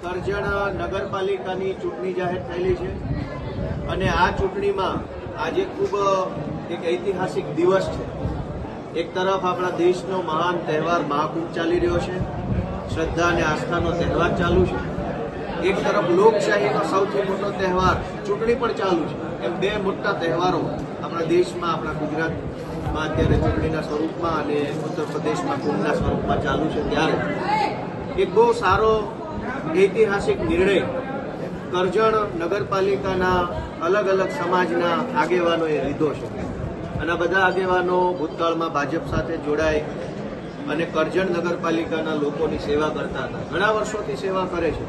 કરજણ નગરપાલિકાની ચૂંટણી જાહેર થયેલી છે અને આ ચૂંટણીમાં આજે ખૂબ એક ઐતિહાસિક દિવસ છે। એક તરફ આપણા દેશનો મહાન તહેવાર મહાકુંભ ચાલી રહ્યો છે, શ્રદ્ધા અને આસ્થાનો તહેવાર ચાલુ છે। એક તરફ લોકશાહીનો સૌથી મોટો તહેવાર ચૂંટણી પણ ચાલુ છે। એમ બે મોટા તહેવારો આપણા દેશમાં, આપણા ગુજરાતમાં અત્યારે ચૂંટણીના સ્વરૂપમાં અને ઉત્તર પ્રદેશમાં કુંભના સ્વરૂપમાં ચાલુ છે। ત્યારે એક બહુ સારો ઐતિહાસિક નિર્ણય કરજણ નગરપાલિકાના અલગ અલગ સમાજના આગેવાનોએ લીધો છે અને બધા આગેવાનો ભૂતકાળમાં ભાજપ સાથે જોડાય અને કરજણ નગરપાલિકાના લોકોની સેવા કરતા હતા, ઘણા વર્ષોથી સેવા કરે છે।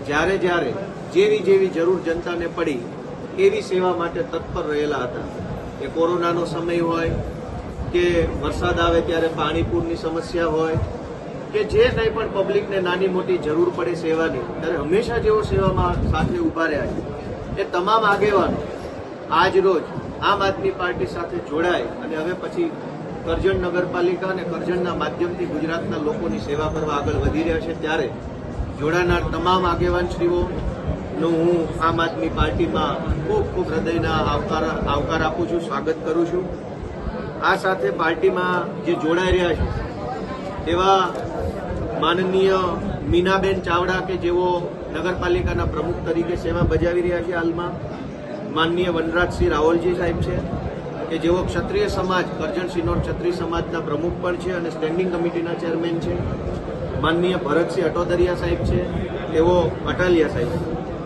જ્યારે જ્યારે જેવી જરૂર જનતાને પડી એવી સેવા માટે તત્પર રહેલા હતા। એ કોરોનાનો સમય હોય કે વરસાદ આવે ત્યારે પાણીપુરની સમસ્યા હોય કે જે કંઈ પણ પબ્લિકને નાની મોટી જરૂર પડે સેવાની, ત્યારે હંમેશા જેઓ સેવામાં સાથે ઊભા રહ્યા છે એ તમામ આગેવાનો આજ રોજ આમ આદમી પાર્ટી સાથે જોડાય અને હવે પછી કરજણ નગરપાલિકા અને કરજણના માધ્યમથી ગુજરાતના લોકોની સેવા કરવા આગળ વધી રહ્યા છે। ત્યારે જોડાનાર તમામ આગેવાનશ્રીઓનો હું આમ આદમી પાર્ટીમાં ખૂબ હૃદયના આવકાર આપું છું, સ્વાગત કરું છું। આ સાથે પાર્ટીમાં જે જોડાઈ રહ્યા છે તેવા માનનીય મીનાબેન ચાવડા કે જેઓ નગરપાલિકાના પ્રમુખ તરીકે સેવા બજાવી રહ્યા છે હાલમાં, માનનીય વનરાજસિંહ રાવલજી સાહેબ છે કે જેઓ ક્ષત્રિય સમાજ કરજણ સિનોર ક્ષત્રિય સમાજના પ્રમુખ પણ છે અને સ્ટેન્ડિંગ કમિટીના ચેરમેન છે, માનનીય ભરતસિંહ અટોદરિયા સાહેબ છે, તેઓ અટાલિયા સાહેબ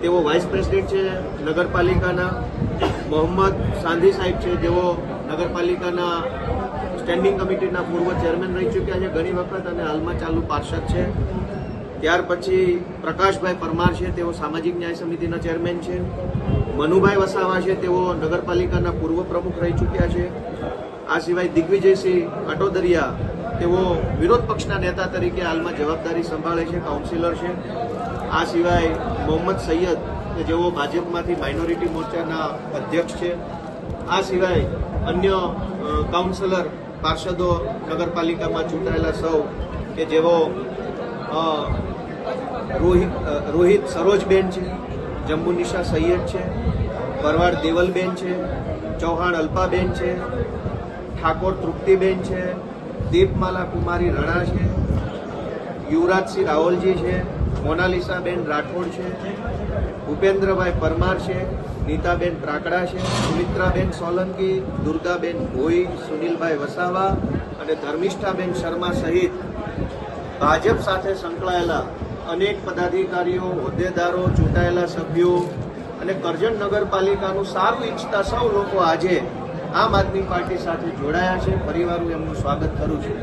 તેઓ વાઇસ પ્રેસિડેન્ટ છે નગરપાલિકાના, મોહમ્મદ સાંધી સાહેબ છે જેઓ નગરપાલિકાના સ્ટેન્ડિંગ કમિટીના પૂર્વ ચેરમેન રહી ચૂક્યા છે ઘણી વખત અને હાલમાં ચાલુ પાર્ષદ છે। ત્યાર પછી પ્રકાશભાઈ પરમાર છે, તેઓ સામાજિક ન્યાય સમિતિના ચેરમેન છે, મનુભાઈ વસાવા છે, તેઓ નગરપાલિકાના પૂર્વ પ્રમુખ રહી ચૂક્યા છે। આ સિવાય દિગ્વિજયસિંહ અટોદરિયા તેઓ વિરોધ પક્ષના નેતા તરીકે હાલમાં જવાબદારી સંભાળે છે, કાઉન્સિલર છે। આ સિવાય મોહમ્મદ સૈયદ કે જેઓ ભાજપમાંથી માઇનોરિટી મોરચાના અધ્યક્ષ છે। આ સિવાય અન્ય કાઉન્સિલર પાર્ષદો નગરપાલિકામાં ચૂંટાયેલા સૌ કે જેઓ રોહિત સરોજબેન છે, જમ્બુનિશા સૈયદ છે, પરવાડ દેવલબેન છે, ચૌહાણ અલ્પાબેન છે, ઠાકોર તૃપ્તિબેન છે, દીપમાલા કુમારી રણા છે, યુવરાજસિંહ રાવલજી છે, મોનાલિસાબેન રાઠોડ છે, ભૂપેન્દ્રભાઈ પરમાર છે, નીતાબેન પ્રાકડા છે, સુમિત્રાબેન સોલંકી, દુર્ગાબેન ભોઈ, સુનિલભાઈ વસાવા અને ધર્મિષ્ઠાબેન શર્મા સહિત ભાજપ સાથે સંકળાયેલા અનેક પદાધિકારીઓ, હોદ્દેદારો, ચૂંટાયેલા સભ્યો અને કરજણ નગરપાલિકાનું સારું ઈચ્છતા સૌ લોકો આજે આમ આદમી પાર્ટી સાથે જોડાયા છે। ફરીવાર હું એમનું સ્વાગત કરું છું।